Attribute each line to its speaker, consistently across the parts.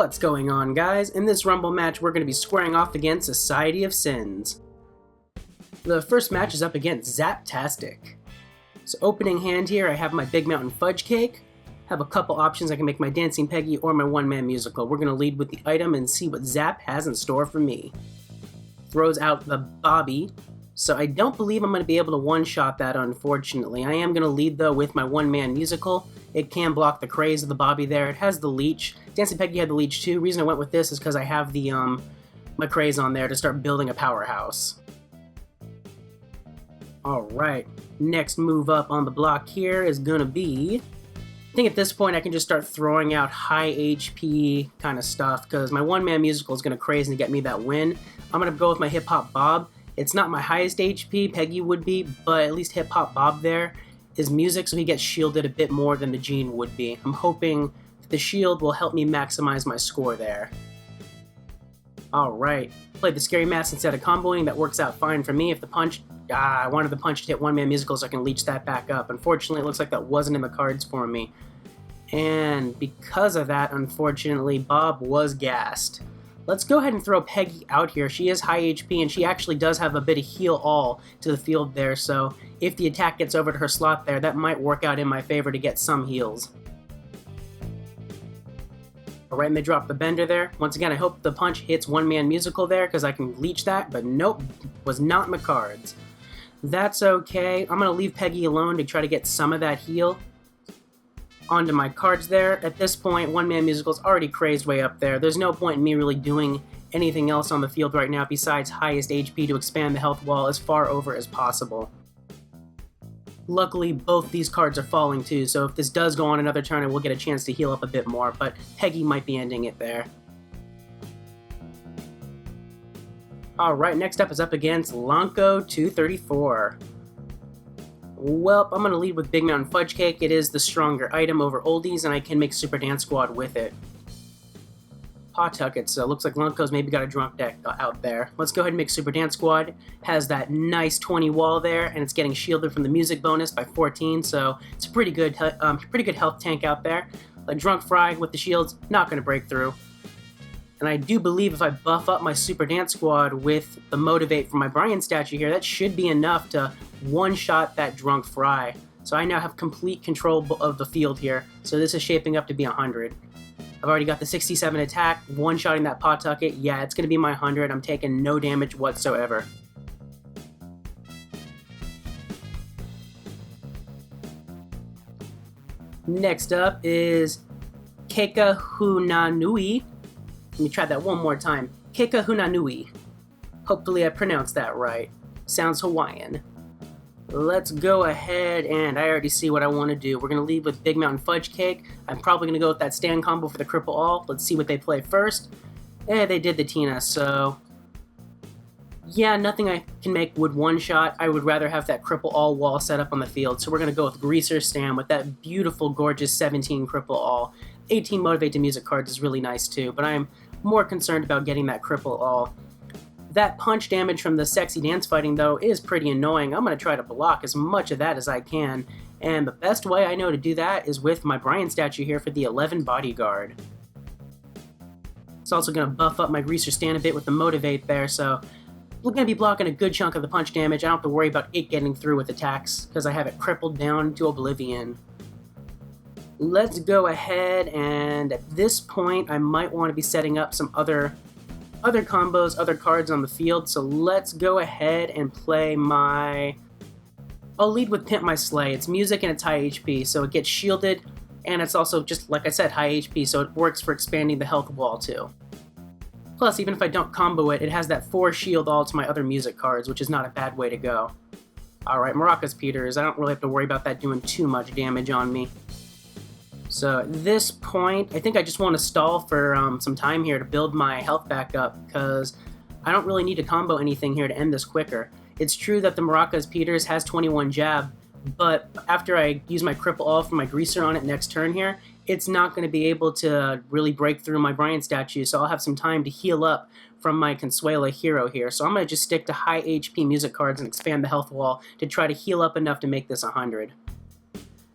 Speaker 1: What's going on, guys? In this Rumble match, we're going to be squaring off against Society of Sins. The first match is up against Zapptastic. So opening hand here, I have my Big Mountain Fudge Cake. Have a couple options. I can make my Dancing Peggy or my one-man musical. We're going to lead with the item and see what Zap has in store for me. Throws out the Bobby. So I don't believe I'm going to be able to one-shot that, unfortunately. I am going to lead, though, with my one-man musical. It can block the craze of the Bobby there. It has the leech. Dancing Peggy had the leech, too. The reason I went with this is because I have the, my craze on there to start building a powerhouse. Alright, next move up on the block here is going to be... I think at this point I can just start throwing out high HP kind of stuff, because my one-man musical is going to craze and get me that win. I'm going to go with my Hip Hop Bob. It's not my highest HP, Peggy would be, but at least Hip Hop Bob there is music, so he gets shielded a bit more than the Gene would be. I'm hoping the shield will help me maximize my score there. Alright, played the Scary Mask instead of comboing. That works out fine for me. If the punch... I wanted the punch to hit one-man musical so I can leech that back up. Unfortunately, it looks like that wasn't in the cards for me. And because of that, unfortunately, Bob was gassed. Let's go ahead and throw Peggy out here. She is high HP, and she actually does have a bit of heal all to the field there, so if the attack gets over to her slot there, that might work out in my favor to get some heals. Alright, and they drop the bender there. Once again, I hope the punch hits one-man musical there, because I can leech that, but nope, was not in my cards. That's okay. I'm going to leave Peggy alone to try to get some of that heal onto my cards there. At this point, one-man musical's already crazed way up there. There's no point in me really doing anything else on the field right now besides highest HP to expand the health wall as far over as possible. Luckily, both these cards are falling too, so if this does go on another turn, I will get a chance to heal up a bit more, but Peggy might be ending it there. Alright, next up is up against Lonko 234. Well, I'm going to lead with Big Mountain Fudge Cake. It is the stronger item over Oldies, and I can make Super Dance Squad with it. Hotrock, so looks like Lonko's maybe got a drunk deck out there. Let's go ahead and make Super Dance Squad. Has that nice 20 wall there, and it's getting shielded from the music bonus by 14, so it's a pretty good health tank out there. A Drunk Fry with the shields, not going to break through. And I do believe if I buff up my Super Dance Squad with the Motivate from my Brian statue here, that should be enough to one-shot that Drunk Fry. So I now have complete control of the field here, so this is shaping up to be 100. I've already got the 67 attack, one-shotting that Pawtucket. Yeah, it's going to be my 100. I'm taking no damage whatsoever. Next up is Kahuna Nui. Let me try that one more time. Kahuna Nui. Hopefully I pronounced that right. Sounds Hawaiian. Let's go ahead, and I already see what I want to do. We're going to lead with Big Mountain Fudge Cake. I'm probably going to go with that stand combo for the Cripple All. Let's see what they play first. They did the Tina, so... yeah, nothing I can make would one-shot. I would rather have that Cripple All wall set up on the field, so we're going to go with Greaser Stand with that beautiful, gorgeous 17 Cripple All. 18 Motivate to Music cards is really nice too, but I'm more concerned about getting that Cripple All. That punch damage from the sexy dance fighting, though, is pretty annoying. I'm going to try to block as much of that as I can, and the best way I know to do that is with my Brian statue here for the 11 Bodyguard. It's also going to buff up my Greaser Stand a bit with the Motivate there, so we're going to be blocking a good chunk of the punch damage. I don't have to worry about it getting through with attacks, because I have it crippled down to oblivion. Let's go ahead, and at this point, I might want to be setting up some other combos, other cards on the field, so let's go ahead and play my... I'll lead with Pimp My Sleigh. It's music and it's high HP, so it gets shielded, and it's also, just like I said, high HP, so it works for expanding the health wall too. Plus, even if I don't combo it, it has that 4 shield all to my other music cards, which is not a bad way to go. Alright, Maracas Peters. I don't really have to worry about that doing too much damage on me. So at this point, I think I just want to stall for some time here to build my health back up, because I don't really need to combo anything here to end this quicker. It's true that the Maracas Peters has 21 jab, but after I use my Cripple All for my Greaser on it next turn here, it's not going to be able to really break through my Brian statue, so I'll have some time to heal up from my Consuela hero here. So I'm going to just stick to high HP music cards and expand the health wall to try to heal up enough to make this 100.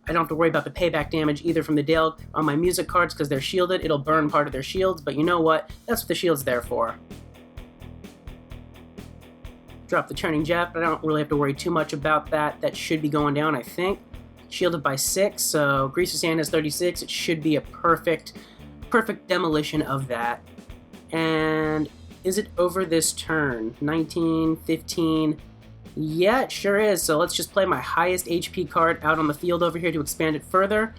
Speaker 1: I don't have to worry about the payback damage either from the Dale on my music cards because they're shielded. It'll burn part of their shields, but you know what? That's what the shield's there for. Drop the Turning Jet, but I don't really have to worry too much about that. That should be going down, I think. Shielded by 6, so Greaser's Hand has 36. It should be a perfect demolition of that. And is it over this turn? 19, 15... Yeah, it sure is. So let's just play my highest HP card out on the field over here to expand it further.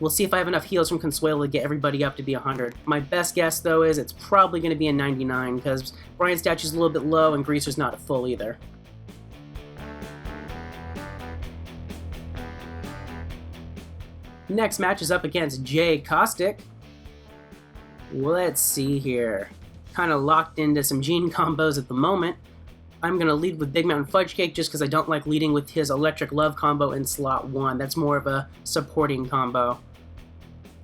Speaker 1: We'll see if I have enough heals from Consuelo to get everybody up to be 100. My best guess, though, is it's probably going to be a 99, because Brian's statue's a little bit low and Greaser's not at full either. Next match is up against Jay Caustic. Let's see here. Kind of locked into some Gene combos at the moment. I'm going to lead with Big Mountain Fudge Cake just because I don't like leading with his Electric Love combo in slot 1. That's more of a supporting combo.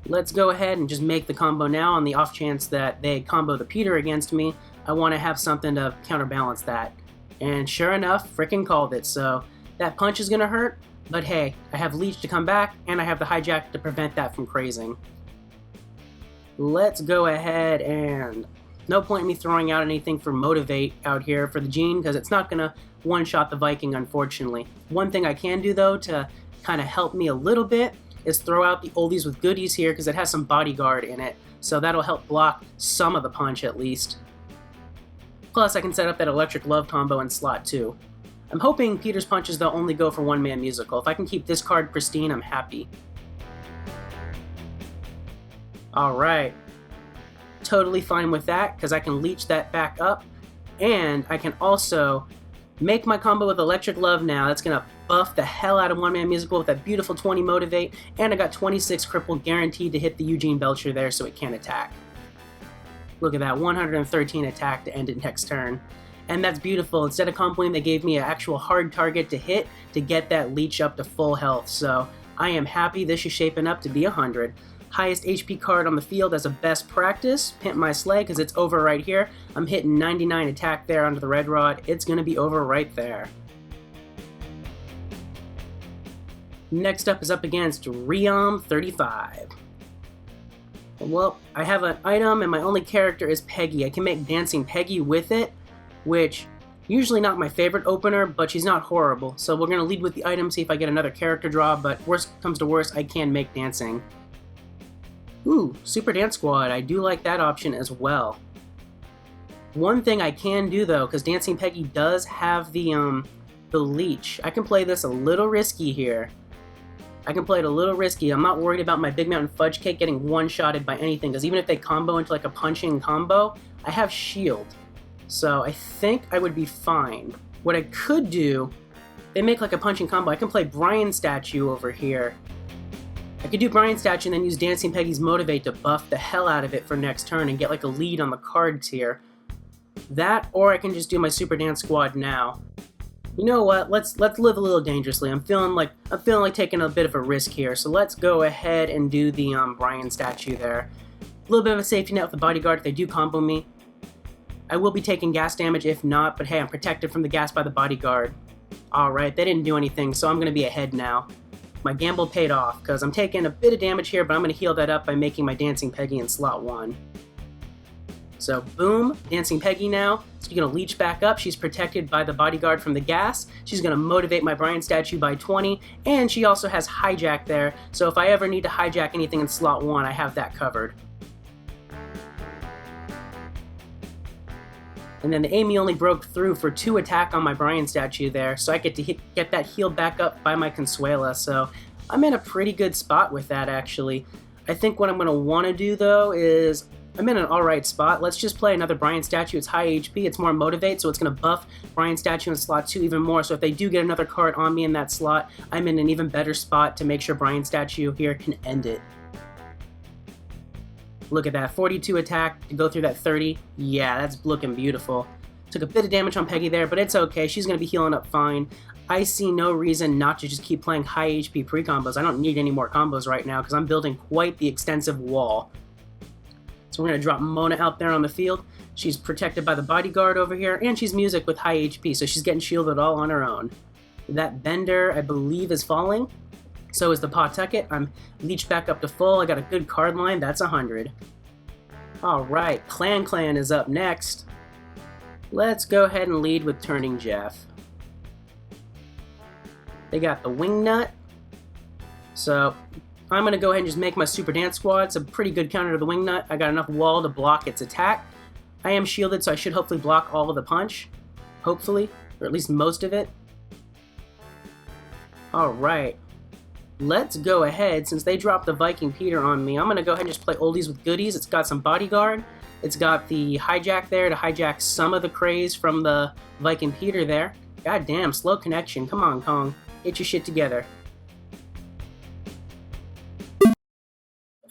Speaker 1: Let's go ahead and just make the combo now on the off chance that they combo the Peter against me. I want to have something to counterbalance that. And sure enough, frickin' called it. So that punch is going to hurt, but hey, I have Leech to come back and I have the Hijack to prevent that from crazing. Let's go ahead and... No point in me throwing out anything for Motivate out here for the Gene, because it's not going to one-shot the Viking, unfortunately. One thing I can do, though, to kind of help me a little bit, is throw out the Oldies with Goodies here, because it has some Bodyguard in it. So that'll help block some of the punch, at least. Plus, I can set up that Electric Love combo in slot 2. I'm hoping Peter's punches, though, only go for one-man musical. If I can keep this card pristine, I'm happy. Alright. Totally fine with that, because I can leech that back up, and I can also make my combo with Electric Love now. That's going to buff the hell out of one-man musical with that beautiful 20 Motivate, and I got 26 cripple guaranteed to hit the Eugene Belcher there so it can't attack. Look at that, 113 attack to end it next turn. And that's beautiful. Instead of comboing, they gave me an actual hard target to hit to get that leech up to full health, so I am happy. This is shaping up to be 100. Highest HP card on the field as a best practice. Pimp my sleigh because it's over right here. I'm hitting 99 attack there under the red rod. It's going to be over right there. Next up is up against Riam 35. Well, I have an item and my only character is Peggy. I can make Dancing Peggy with it, which usually not my favorite opener, but she's not horrible. So we're going to lead with the item, see if I get another character draw, but worst comes to worst, I can make Dancing. Ooh, Super Dance Squad, I do like that option as well. One thing I can do though, because Dancing Peggy does have the leech, I can play this a little risky here. I can play it a little risky. I'm not worried about my Big Mountain Fudge Cake getting one-shotted by anything, because even if they combo into like a punching combo, I have shield. So I think I would be fine. What I could do, they make like a punching combo, I can play Brian's statue over here. I could do Brian's statue and then use Dancing Peggy's Motivate to buff the hell out of it for next turn and get like a lead on the cards here. That, or I can just do my Super Dance Squad now. You know what? Let's live a little dangerously. I'm feeling like taking a bit of a risk here. So let's go ahead and do the Brian statue there. A little bit of a safety net with the Bodyguard if they do combo me. I will be taking gas damage if not, but hey, I'm protected from the gas by the Bodyguard. Alright, they didn't do anything, so I'm going to be ahead now. My gamble paid off, because I'm taking a bit of damage here, but I'm going to heal that up by making my Dancing Peggy in slot 1. So, boom, Dancing Peggy now. She's going to leech back up. She's protected by the Bodyguard from the gas. She's going to motivate my Brian statue by 20, and she also has Hijack there, so if I ever need to hijack anything in slot 1, I have that covered. And then the Amy only broke through for 2 attack on my Brian statue there, so I get to get that healed back up by my Consuela, so I'm in a pretty good spot with that, actually. I think what I'm going to want to do, though, is I'm in an alright spot. Let's just play another Brian statue. It's high HP, it's more Motivate, so it's going to buff Brian statue in slot 2 even more, so if they do get another card on me in that slot, I'm in an even better spot to make sure Brian statue here can end it. Look at that, 42 attack to go through that 30. Yeah, that's looking beautiful. Took a bit of damage on Peggy there, but it's okay. She's going to be healing up fine. I see no reason not to just keep playing high HP pre-combos. I don't need any more combos right now because I'm building quite the extensive wall. So we're going to drop Mona out there on the field. She's protected by the Bodyguard over here, and she's music with high HP, so she's getting shielded all on her own. That Bender, I believe, is falling. So is the Pawtucket. I'm leached back up to full. I got a good card line. That's 100. Alright, Clan is up next. Let's go ahead and lead with Turning Jeff. They got the Wingnut. So I'm going to go ahead and just make my Super Dance Squad. It's a pretty good counter to the Wingnut. I got enough wall to block its attack. I am shielded, so I should hopefully block all of the punch. Hopefully, or at least most of it. Alright. Let's go ahead, since they dropped the Viking Peter on me, I'm going to go ahead and just play oldies with goodies. It's got some bodyguard. It's got the hijack there to hijack some of the craze from the Viking Peter there. God damn, slow connection. Come on, Kong. Get your shit together.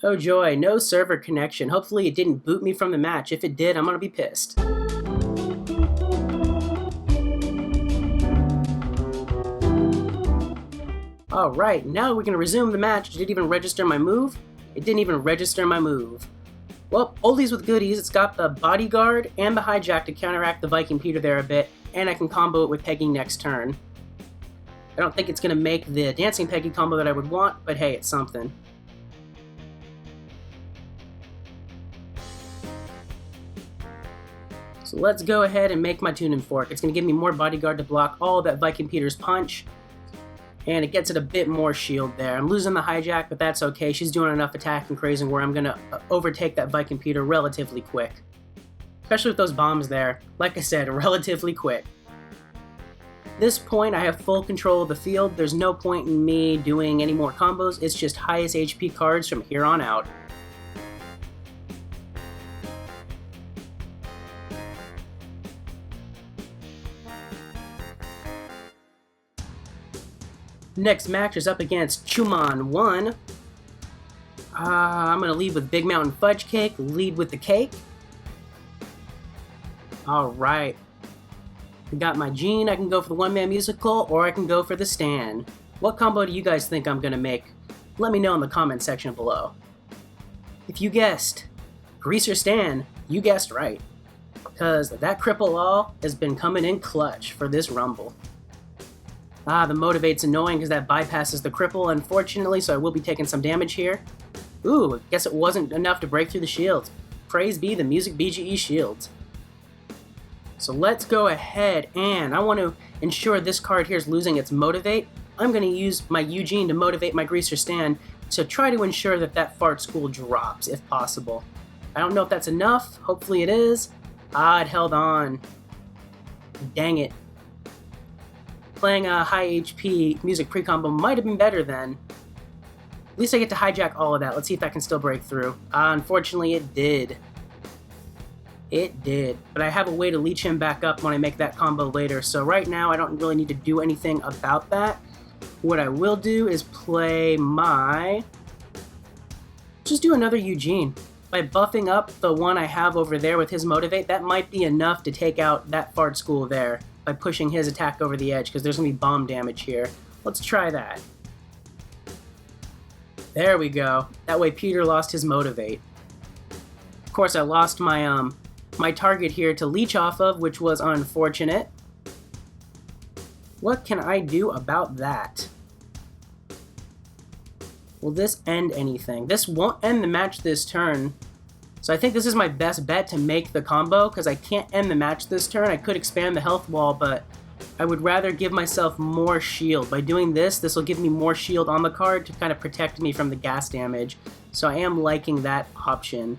Speaker 1: Oh joy, no server connection. Hopefully it didn't boot me from the match. If it did, I'm going to be pissed. Alright, now we're going to resume the match. Did it even register my move? It didn't even register my move. Well, oldies with goodies. It's got the bodyguard and the hijack to counteract the Viking Peter there a bit, and I can combo it with pegging next turn. I don't think it's going to make the dancing Peggy combo that I would want, but hey, it's something. So let's go ahead and make my Tuning Fork. It's going to give me more bodyguard to block all of that Viking Peter's punch. And it gets it a bit more shield there. I'm losing the hijack, but that's okay. She's doing enough attack and crazing where I'm going to overtake that Viking Peter relatively quick. Especially with those bombs there. Like I said, relatively quick. At this point, I have full control of the field. There's no point in me doing any more combos. It's just highest HP cards from here on out. Next match is up against Shuman 1. I'm going to lead with Big Mountain Fudge Cake, lead with the cake. Alright. I got my Gene, I can go for the one-man musical, or I can go for the Stan. What combo do you guys think I'm going to make? Let me know in the comment section below. If you guessed Greaser Stan, you guessed right. Because that Cripple All has been coming in clutch for this Rumble. The Motivate's annoying because that bypasses the cripple, unfortunately, so I will be taking some damage here. Ooh, guess it wasn't enough to break through the shields. Praise be the Music BGE shields. So let's go ahead, and I want to ensure this card here is losing its Motivate. I'm going to use my Eugene to motivate my Greaser Stan to try to ensure that that Fart School drops, if possible. I don't know if that's enough. Hopefully it is. It held on. Dang it. Playing a high HP music pre-combo might have been better then. At least I get to hijack all of that. Let's see if that can still break through. Unfortunately, it did. It did. But I have a way to leech him back up when I make that combo later. So right now, I don't really need to do anything about that. What I will do is play my... just do another Eugene. By buffing up the one I have over there with his Motivate, that might be enough to take out that Fart School there. By pushing his attack over the edge, because there's going to be bomb damage here. Let's try that. There we go. That way Peter lost his Motivate. Of course, I lost my my target here to leech off of, which was unfortunate. What can I do about that? Will this end anything? This won't end the match this turn. So I think this is my best bet to make the combo, because I can't end the match this turn. I could expand the health wall, but I would rather give myself more shield. By doing this, this will give me more shield on the card to kind of protect me from the gas damage. So I am liking that option.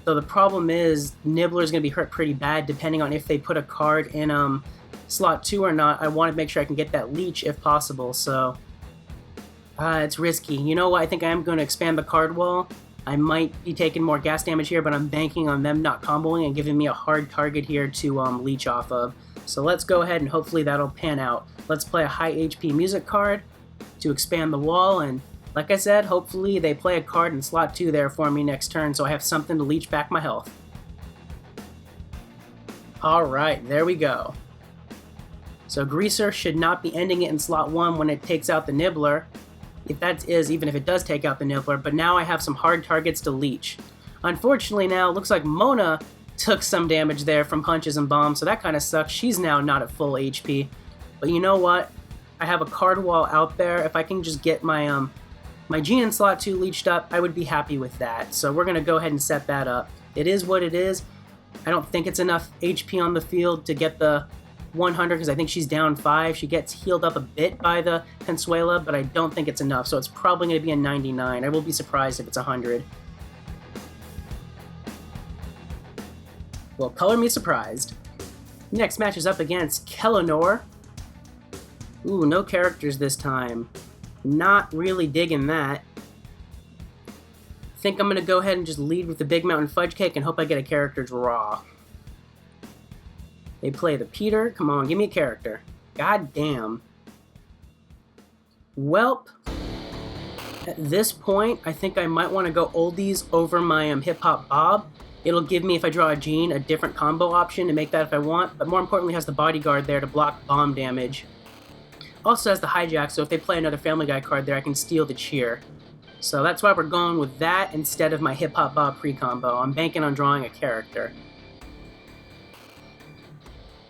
Speaker 1: So the problem is, Nibbler is going to be hurt pretty bad depending on if they put a card in slot 2 or not. I want to make sure I can get that leech if possible, so it's risky. You know what? I think I am going to expand the card wall. I might be taking more gas damage here, but I'm banking on them not comboing and giving me a hard target here to leech off of. So let's go ahead and hopefully that'll pan out. Let's play a high HP music card to expand the wall, and like I said, hopefully they play a card in slot 2 there for me next turn so I have something to leech back my health. Alright, there we go. So Greaser should not be ending it in slot 1 when it takes out the Nibbler. If that is, even if it does take out the Nibbler, but now I have some hard targets to leech. Unfortunately now, it looks like Mona took some damage there from punches and bombs, so that kind of sucks. She's now not at full HP. But you know what? I have a card wall out there. If I can just get my my Gene in slot 2 leached up, I would be happy with that. So we're going to go ahead and set that up. It is what it is. I don't think it's enough HP on the field to get the 100 because I think she's down 5. She gets healed up a bit by the Consuela, but I don't think it's enough. So it's probably going to be a 99. I will be surprised if it's 100. Well, color me surprised. Next match is up against Kellinor. Ooh, no characters this time. Not really digging that. Think I'm going to go ahead and just lead with the Big Mountain Fudge Cake and hope I get a character draw. They play the Peter. Come on, give me a character. God damn. Welp. At this point, I think I might want to go oldies over my Hip Hop Bob. It'll give me, if I draw a Gene, a different combo option to make that if I want, but more importantly has the Bodyguard there to block bomb damage. Also has the Hijack, so if they play another Family Guy card there, I can steal the Cheer. So that's why we're going with that instead of my Hip Hop Bob pre-combo. I'm banking on drawing a character.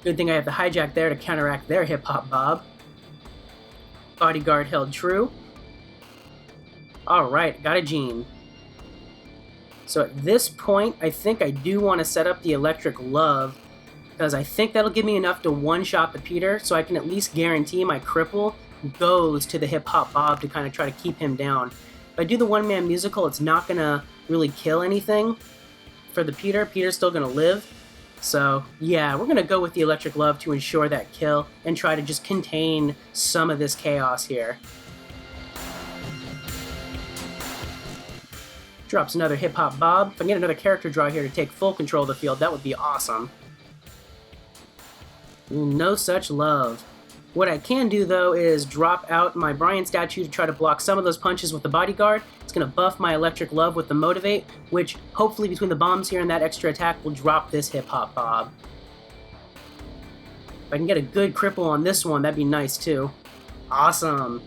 Speaker 1: Good thing I have the Hijack there to counteract their Hip Hop Bob. Bodyguard held true. Alright, got a Gene. So at this point, I think I do want to set up the Electric Love, because I think that'll give me enough to one-shot the Peter, so I can at least guarantee my cripple goes to the Hip Hop Bob to kind of try to keep him down. If I do the one-man musical, it's not going to really kill anything for the Peter. Peter's still going to live. So, yeah, we're going to go with the Electric Love to ensure that kill and try to just contain some of this chaos here. Drops another Hip Hop Bob. If I can get another character draw here to take full control of the field, that would be awesome. No such love. What I can do, though, is drop out my Brian statue to try to block some of those punches with the Bodyguard. It's going to buff my Electric Love with the Motivate, which hopefully between the bombs here and that extra attack will drop this Hip Hop Bob. If I can get a good cripple on this one, that'd be nice, too. Awesome.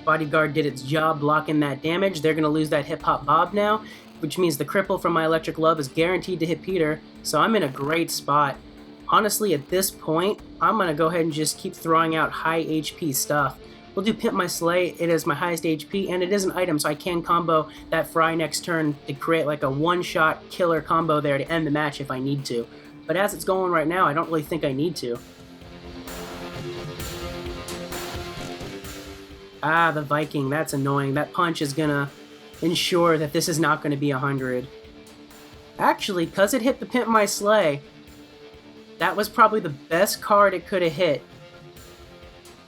Speaker 1: Bodyguard did its job blocking that damage. They're going to lose that Hip Hop Bob now, which means the cripple from my Electric Love is guaranteed to hit Peter, so I'm in a great spot. Honestly, at this point, I'm going to go ahead and just keep throwing out high HP stuff. We'll do Pimp My Sleigh. It is my highest HP, and it is an item, so I can combo that Fry next turn to create like a one-shot killer combo there to end the match if I need to. But as it's going right now, I don't really think I need to. Ah, the Viking. That's annoying. That punch is going to ensure that this is not going to be 100. Actually, because it hit the Pimp My Sleigh, that was probably the best card it could have hit.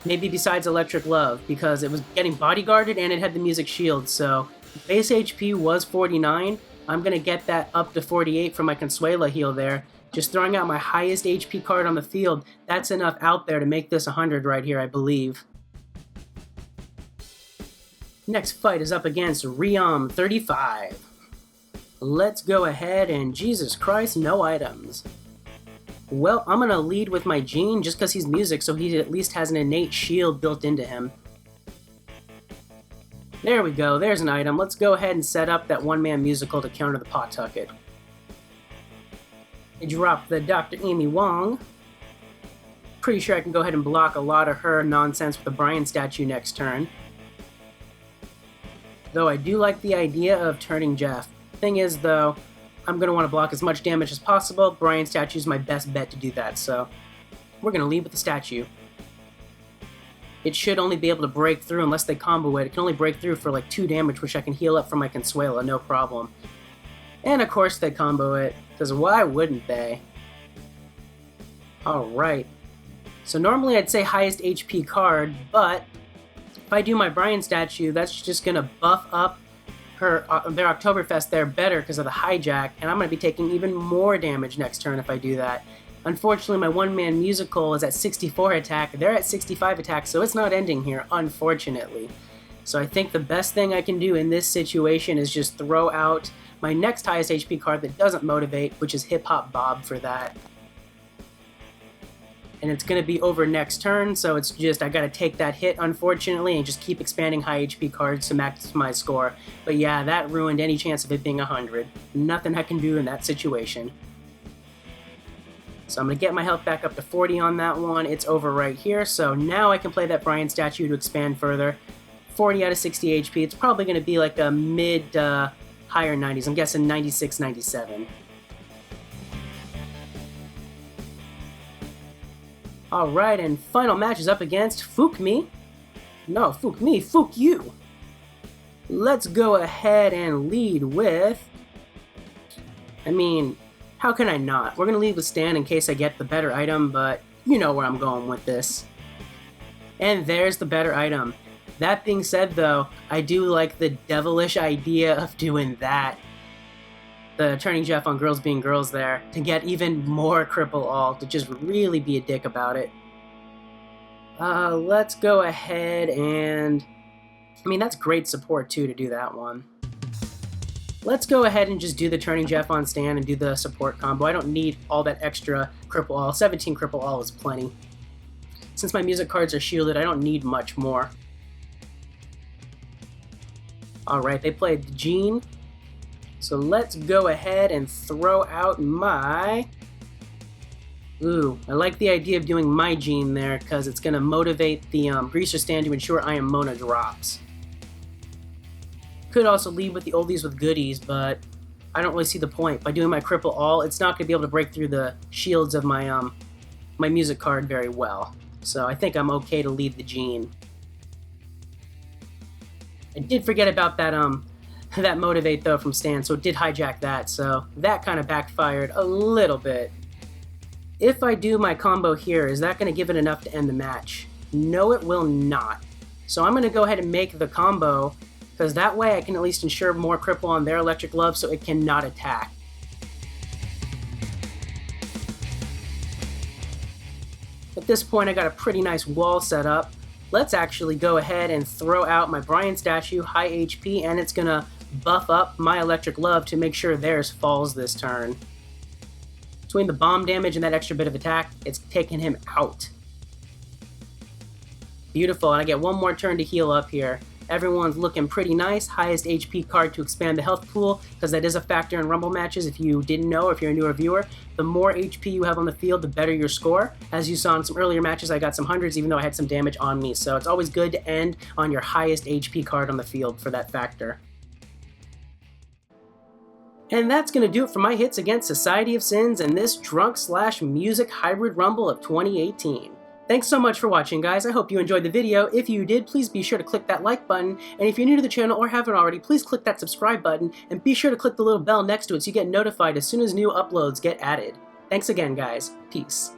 Speaker 1: Maybe besides Electric Love, because it was getting bodyguarded and it had the music shield, so base HP was 49. I'm going to get that up to 48 for my Consuela heal there. Just throwing out my highest HP card on the field, that's enough out there to make this 100 right here, I believe. Next fight is up against Riam 35. Let's go ahead and Jesus Christ, no items. Well, I'm going to lead with my Gene just because he's music, so he at least has an innate shield built into him. There we go, there's an item. Let's go ahead and set up that one-man musical to counter the Pawtucket. I drop the Dr. Amy Wong. Pretty sure I can go ahead and block a lot of her nonsense with the Brian statue next turn. Though I do like the idea of turning Jeff. Thing is, though, I'm going to want to block as much damage as possible. Brian statue is my best bet to do that, so we're going to lead with the statue. It should only be able to break through unless they combo it. It can only break through for like 2 damage, which I can heal up from my Consuela, no problem. And of course they combo it, because why wouldn't they? Alright. So normally I'd say highest HP card, but if I do my Brian statue, that's just going to buff up their Oktoberfest there better because of the hijack, and I'm going to be taking even more damage next turn if I do that. Unfortunately, my one-man musical is at 64 attack. They're at 65 attack, so it's not ending here, unfortunately. So I think the best thing I can do in this situation is just throw out my next highest HP card that doesn't motivate, which is Hip Hop Bob for that. And it's going to be over next turn, so it's just I got to take that hit, unfortunately, and just keep expanding high HP cards to max my score. But yeah, that ruined any chance of it being 100. Nothing I can do in that situation. So I'm going to get my health back up to 40 on that one. It's over right here, so now I can play that Brian statue to expand further. 40 out of 60 HP. It's probably going to be like a mid, higher 90s. I'm guessing 96, 97. Alright, and final match is up against Fook Me. No, Fook Me, Fook you. Let's go ahead and lead with... I mean, how can I not? We're going to lead with Stan in case I get the better item, but you know where I'm going with this. And there's the better item. That being said, though, I do like the devilish idea of doing that. The turning Jeff on Girls Being Girls there, to get even more cripple all, to just really be a dick about it. Let's go ahead and... I mean, that's great support, too, to do that one. Let's go ahead and just do the turning Jeff on Stan and do the support combo. I don't need all that extra cripple all. 17 cripple all is plenty. Since my music cards are shielded, I don't need much more. Alright, they played the Gene. So let's go ahead and throw out my... Ooh, I like the idea of doing my Gene there, because it's going to motivate the Greaser stand to ensure I am Mona drops. Could also lead with the oldies with goodies, but I don't really see the point. By doing my cripple all, it's not going to be able to break through the shields of my my music card very well. So I think I'm okay to lead the Gene. I did forget about that that motivate though from Stan, so it did hijack that, so that kind of backfired a little bit. If I do my combo here, is that going to give it enough to end the match? No, it will not. So I'm going to go ahead and make the combo, because that way I can at least ensure more cripple on their electric glove so it cannot attack. At this point I got a pretty nice wall set up. Let's actually go ahead and throw out my Brian statue, high HP, and it's going to buff up my electric glove to make sure theirs falls this turn. Between the bomb damage and that extra bit of attack, it's taking him out. Beautiful, and I get one more turn to heal up here. Everyone's looking pretty nice. Highest HP card to expand the health pool, because that is a factor in Rumble matches if you didn't know, or if you're a newer viewer. The more HP you have on the field, the better your score. As you saw in some earlier matches, I got some hundreds even though I had some damage on me, so it's always good to end on your highest HP card on the field for that factor. And that's going to do it for my hits against Society of Sins and this drunk/music hybrid rumble of 2018. Thanks so much for watching, guys. I hope you enjoyed the video. If you did, please be sure to click that like button, and if you're new to the channel or haven't already, please click that subscribe button, and be sure to click the little bell next to it so you get notified as soon as new uploads get added. Thanks again, guys. Peace.